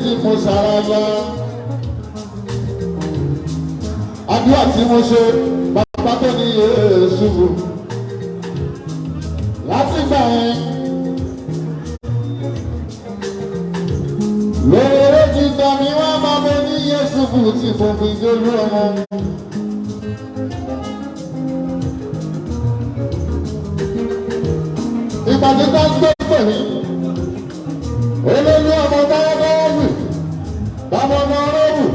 tí mo ṣàràyà. Àdúrà tí mo ṣe bàbá tó ní Yésù. Láti gbà yẹn. Lóore ti gbà mí wá máa bẹ ní Yésù tí mo fi délú ọmọ. Ìpàdé tó ń gbé pè mí. Olórí ọmọ báyọ̀ wù. Bàbá ọmọ ọlọ́wù.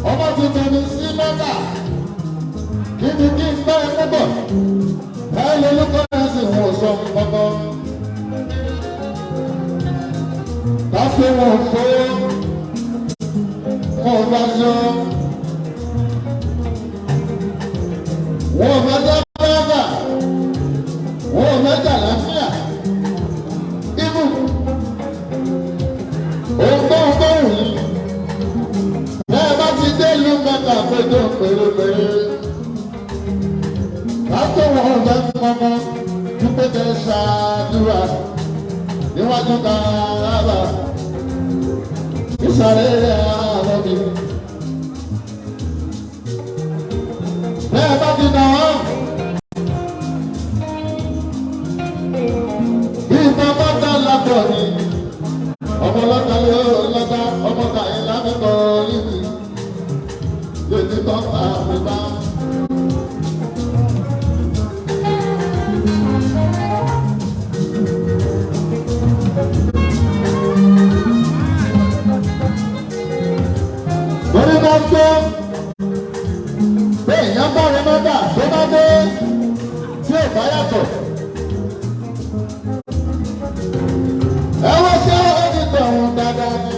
Ọmọ ti tẹ̀lé sí mẹ́ta. Kí ni kí n bá ẹ mú bọ̀? Ẹ lè lókọ́ ẹ̀ sì wọ́n sọ kankan. Káfí wọn fó. Wọ́n bá yọ. Wọ́n mẹ́ta bẹ́ẹ̀gà. Wọ́n mẹ́ta láfíà. Ibù. Ògbóǹgbòǹ yìí. Bẹ́ẹ̀ bá ti dé ìlú mẹ́ta péjọ pérépéré. Káfí wọn bá mọ́mọ́. Dúpẹ́ tẹ ṣáàdúrà. Níwájú kàràbà. Ìsàlẹ̀ àlọ́ mi. Bẹ́ẹ̀ bá ti dàn án. Ìtàn bá dá lápọ̀ ni. Ọmọ lọ́ta yóò lọ́ta, ọmọ tàyè lábẹ́kọ̀ níbi. Lèdí kan àmì bá. Lórí bá ń gbé. Bẹ́ẹ̀ yẹn bá rẹ mọ́tà tó bá dé tí ò bá yàtọ̀. Ẹ wá sí àwọn ènìyàn ọ̀hún dáadáa ni.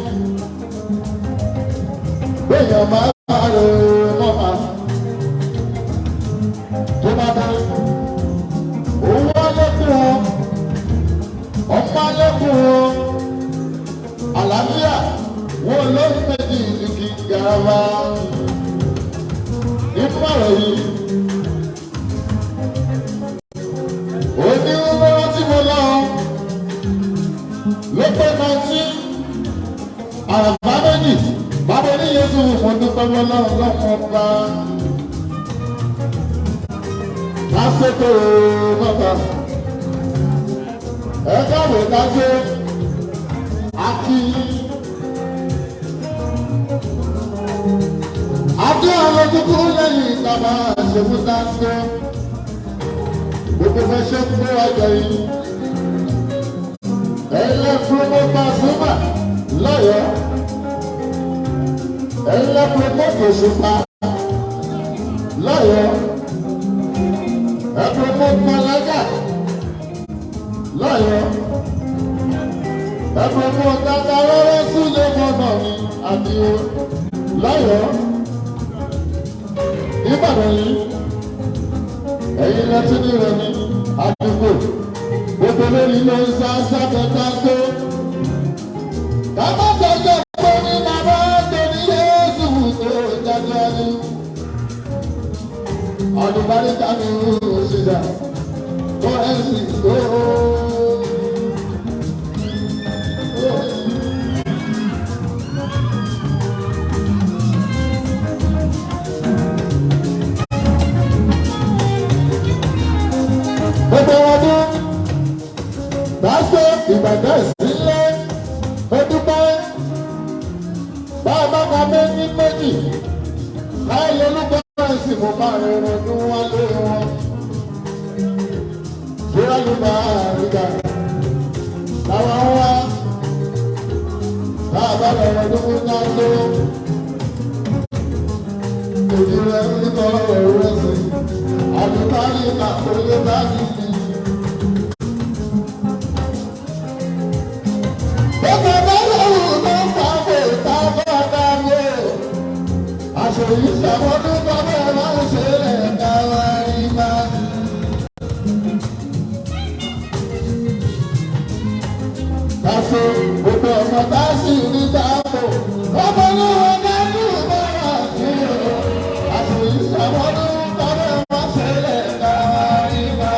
Bẹ́ẹ̀ yẹn máa bá rẹ mọ́tà tó bá dé. Òun wá lẹ́kùn wọn, ọ̀pá lẹ́kùn wọn, àlàáfíà wọn lórí méjì ìdíkì gàràwá. Ìfọ̀rọ̀ yìí. Onírúurú tí mo lọ ló pé 19 àràbá méjì bàbá ní Yésù mo dúpẹ́ lọ́wọ́ bá. Lásìkò mọ́ta ẹ káàbọ̀ káṣe àti àti àwọn kúkú lẹ́yìn ìtàbà ṣèwú dáńgọ́. Gbogbo fẹ́ ṣe ń gbé ọjọ́ yìí. Ẹ̀lẹ́ promo Pasuma lọ́yọ̀ọ́. Ẹ̀lẹ́ promo Òṣùpá lọ́yọ̀ọ́. Ẹ̀ promo Malaga lọ́yọ̀ọ́. Ẹ̀ promo Tatarọ́rọ́ Súlẹ̀ mọ́nà mi àti lọ́yọ̀ọ́. Ìbàdàn yìí. Ẹ̀yin láti ní rẹ̀ ní àdúgbò. Gbogbo lórí ló ń sá sábẹ́ta tó. Bàbá jọjọ pé ní bàbá tó ní Yéésù tó jájọ́ ní. Àdùbáríkà ní òṣìṣà tó ẹ̀sìn tó. Gbogbo ọdún lásìkò Ìbàdàn ìsílẹ̀ ọdúnpẹ́ bàbá kan méjì láì lórúkọ ẹ̀sìn mo máa rìn ọdún wá lórí wọn. Bóyá ló bá àríga làwọn wá bàbá lọ́wọ́ ọdún fún dáńdó. Èdè rẹ̀ ń kọ́ ọ̀rọ̀ ẹ̀sìn àdúgbàrí àkọlé bá nìyí. Bẹ́ẹ̀ bá lọ́wọ́ ló ń fa òòtá bá dáwọ́. Àṣọ yìí ṣàmọ́dún bàbá máa ń ṣe ẹ̀ka wa ìgbà. Kàṣọ gbogbo ọmọ tá a sì ní dáàbò. Ọmọ ní wọn dájú bọ́lá sí o. Àṣọ yìí ṣàmọ́dún bàbá máa ń ṣe ẹ̀ka wa ìgbà.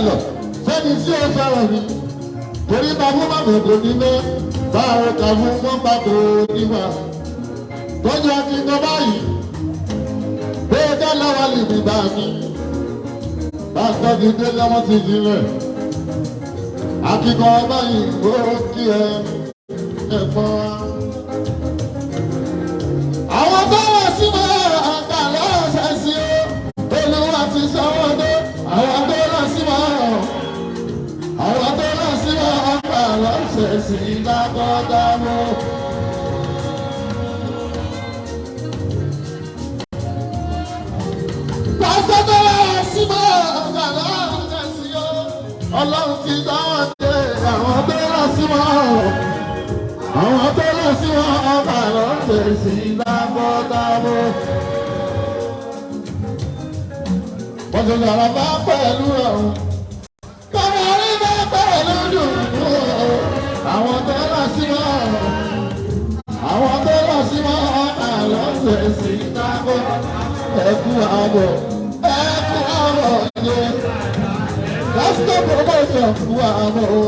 lọ sẹ́ni tí ó fẹ́ràn mi torí bàbá bàbá kò ní lé báwo kàwé wọn bá kò ní wá tọ́jú akíkan báyìí bẹ́ẹ̀ dá láwa lè ní bá mi bá tọ́jú dé lọ́wọ́ ti sílẹ̀ akíkan báyìí ó kí ẹ ẹ̀fọ́ wa. àwọn tó wà sí máa àgbà lọ́sẹ̀ sí ó olúwa ti sanwó dé àwọn tó lọ sí máa àwọn tó lọ sí máa àgbà lọ́sẹ̀ sí lágbọ́dámọ́. pàṣẹ tó lọ sí máa àgbà lọ́sẹ̀ sí ó ọlọ́run ti sanwó dé àwọn tó lọ sí máa àwọn tó lọ sí wọn ọba lọ́sẹ̀ sí lábọ́dábọ́. wọ́n ti lọ́ra bá pẹ̀lú ọ̀hún. kọ́mọ rí bá pẹ̀lú dùnú. àwọn tó lọ sí wọn àwọn tó lọ sí wọn ọba lọ́sẹ̀ sí lábọ́. ẹkú àbọ̀ ẹkú àbọ̀ yẹ. lásìkò promotion fún àbọ̀ o.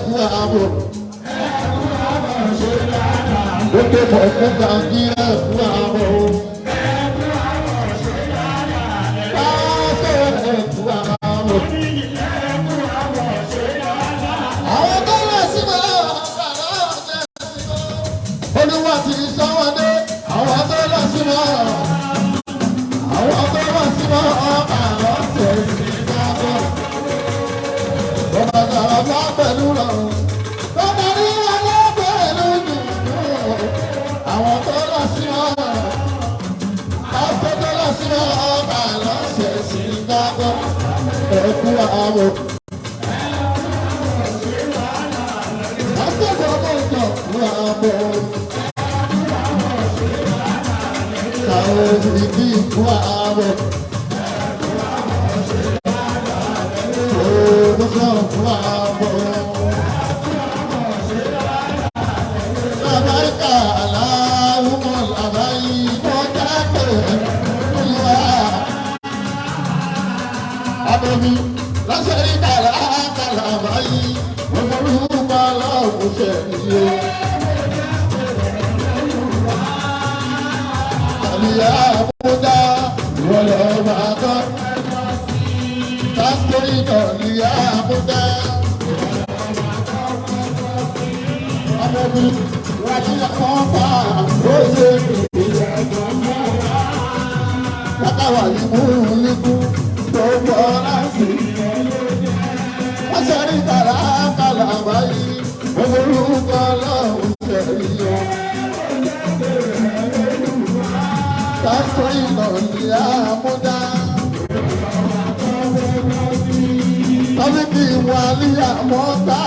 Guabo, Oke fọ̀fún gbàgbé ẹ̀fún àbọ̀. Káṣẹ́ ẹ̀fún àbọ̀. Àwọn tó lọ sí máa bàbá ọ̀jẹ̀ sí mọ́. Olúwa ti sanwó dé. Àwọn tó lọ sí máa. Àwọn tó lọ sí máa bàbá ọ̀jẹ̀ sí máa. Bọ̀dà sọ̀rọ̀ bá pẹ̀lú rọrùn. Bọ̀dà ní ọlọ́ pẹ̀lú dùdú. Àwọn tó lọ sí wọn, àwọn tó lọ sí wọn, ọba lọ́sẹ̀ sí gbàgbọ́, ẹ̀kú àbọ̀. Akẹ́kọ̀ọ́ mọ̀jọ̀ fún àbọ̀. Kàwé ìdí fún àbọ̀. Ògùnfọ̀ fún àbọ̀. Abẹ́mi lọ́sẹ̀rí kàrà kàrà báyìí, wọ́n forúkọ lọ́wọ́ ṣẹ̀yẹ. Àlìyá àbúdá ìwọlẹ̀ ọba kan, pásítọ̀rì àlìyá àbúdá. Abẹ́mi wájú kan pa àbóṣe lákàwá ní múlùú gbogbo láti wọ́n ṣẹ̀rí kàlàkàlà báyìí orúkọ lọ́hùn ṣẹ̀rí o. Pásítọ̀ ìlọ̀lì àmúdá tọ́bíkì wà ní àmọ́ta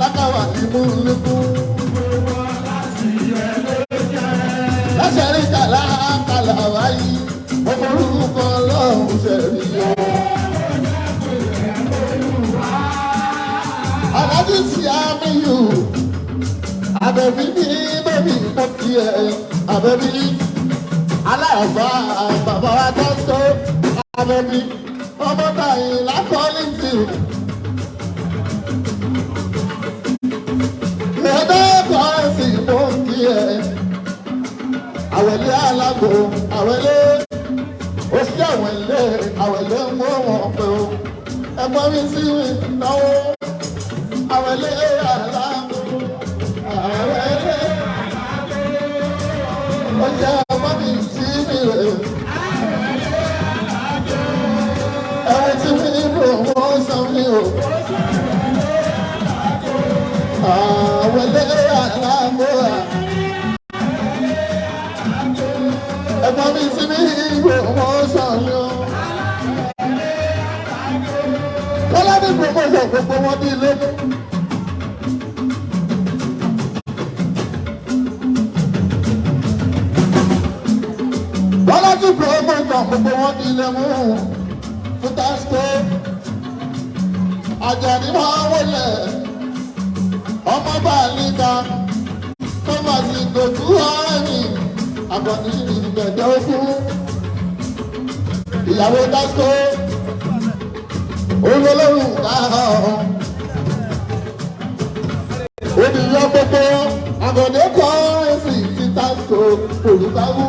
lákàwá ní múlùú. Lọ́sẹ̀rí kàlàkàlà báyìí, orúkọ lọ́hùn ṣẹ̀rí o. Aláàjì tí a mi yù, Àbẹ̀bí ní bẹ́bí mo kí ẹ, Àbẹ̀bí aláàfà bàbá wa tó tó, Àbẹ̀bí ọmọ báyìí lákọ́lé tì. Ẹ̀ẹ́dẹ́gbọ̀n sì mo kí ẹ. Àwẹ̀lé alágbó, àwẹ̀lé oṣù àwẹ̀lé, àwẹ̀lé ń mú wọn pé o. Ẹ̀gbọ́n mi sí mi náwó, àwẹ̀lé alágbó, àwẹ̀lé. Oṣù ẹ̀gbọ́n mi sí mi rè. Ẹ̀wọ̀n tí mi bò wọ́n san mi o. Àwẹ̀lé alágbó. Ẹ̀gbọ́n mi sí mi Bọ́lá ní promotion gbogbo wọn ní ilé. Bọ́lá ní promotion gbogbo wọn ní ilé mú. Fútàsíkò Àjàní máa wọlé. Ọmọ bá a níta. Tó máa sì dojú ọ̀rẹ́ mi. Àkànní ìgbẹ̀jọ́ fún. Ìyàwó Tásíkò. Olólùwù káà. Obìnrin gbogbo àgọ̀dé kọ́ ẹ̀sìn tí Tásíkò olùkàwù.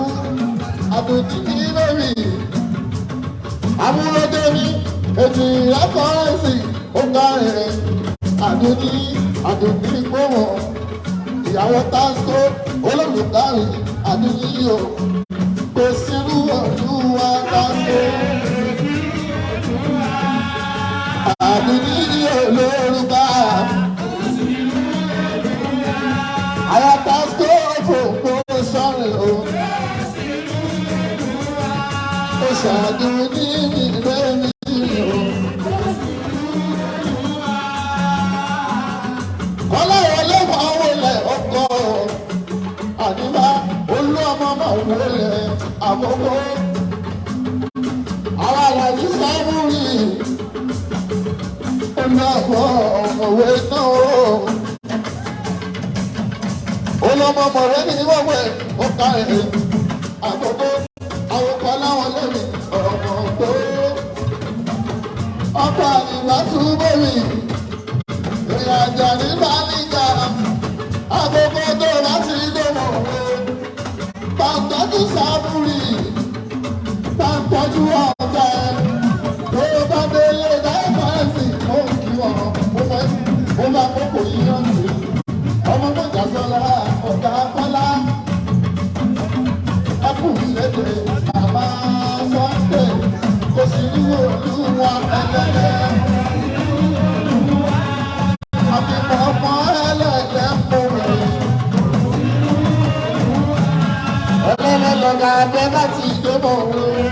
Àdùntí kìí lórí. Amúlódé mi ètò ìyàkọ́ ẹ̀sìn ó ká rẹ̀. Àdùntí gbòmọ̀. Ìyàwó Tásíkò olólùwù káà. Àdùntí yìí kò sírú Olúwa Tásíkò. Àdùntí olórúkà. Àyà Tásíkò fòpó sọ̀rọ̀ o. Ó ṣàdùntí ìrẹ́ mi o. Ọlọ́wọlé máa wọlé ọkọ̀. Àdìbá olú ọmọ máa wọlé àkókò. Àwọn àlàyé sábúrì. Ọ̀nà àpọ̀ òwe náà o. Olọ́mọ mọ̀rẹ́ ní wọ́wẹ́ ọ̀ka ẹ̀. Àkókò àwòkọ́ láwọn lórí ọ̀pọ̀ tó. Ọkọ̀ àdìbá túbọ̀ mi. Ìrìn àjà nígbà níjà. Àkókò tó láti dòmọ̀ wo. Tàǹtọ́jú sábúrì. Tàǹtọ́jú ọ̀gá ẹ̀. Tó bá délé dáìbà ẹ̀sìn ó kí wọn. Mo máa kókò yíyan sí. Ọmọ mọ̀jà sọ́lá ọ̀gá Bọ́lá. Ẹkùn lédè àmà Sọ́ndé. Kò sí ní Olúwa ẹlẹ́lẹ́. Àbíkọ̀ ọmọ ẹlẹ́lẹ́ mú mi. Ẹlẹ́lẹ́ lọ́gà abẹ́ láti ìdómọ̀ òun.